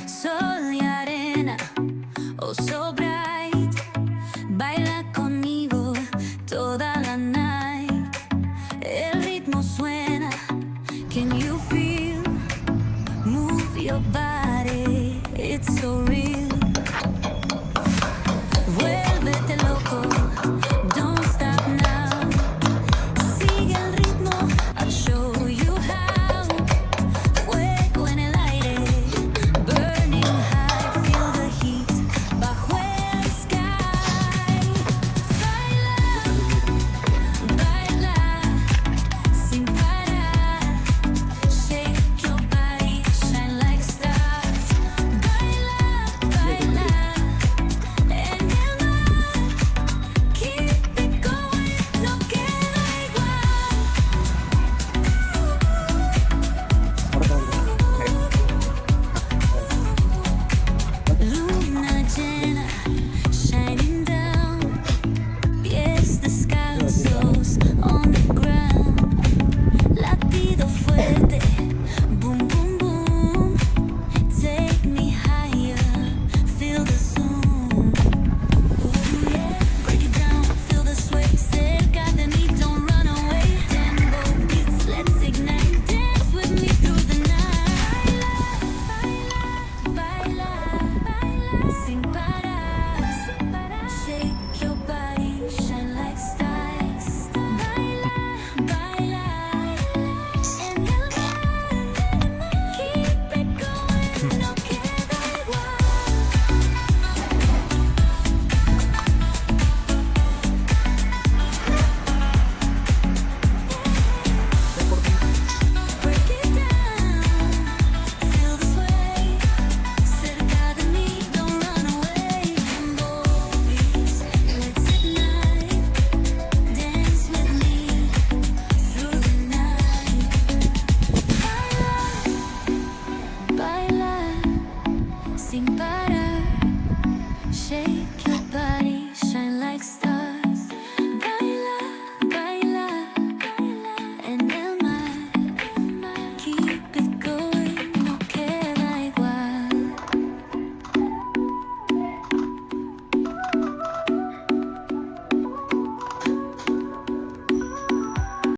Sol y arena, oh so bright, baila conmigo toda la night. El ritmo suena, can you feel? Move your body, it's so real. Vuélvete loco, don't stop now. Sigue el ritmo, I'll show you how. Fuego en el aire, burning high, feel the heat bajo el sky. Baila, baila, sin parar. Shake your body, shine like stars. Baila, baila, en el mar. Keep it going, no queda igual. Luna llena, shining down. Pies descalzos on the ground. Latido fuerte, boom, boom, boom. Take me higher, feel the zoom. Ooh, yeah. Break it down, feel the sway. Cerca de mí, don't run away. Tempo beats, let's ignite. Dance with me through the night. Baila, baila, sin parar. Shake your body, shine like stars. Baila, baila, en el mar. Keep it going, no queda igual. Break it down, feel the sway. Cerca de mí, don't run away. Tempo beats, let's ignite. Dance with me through the night. Baila, baila, sin parar.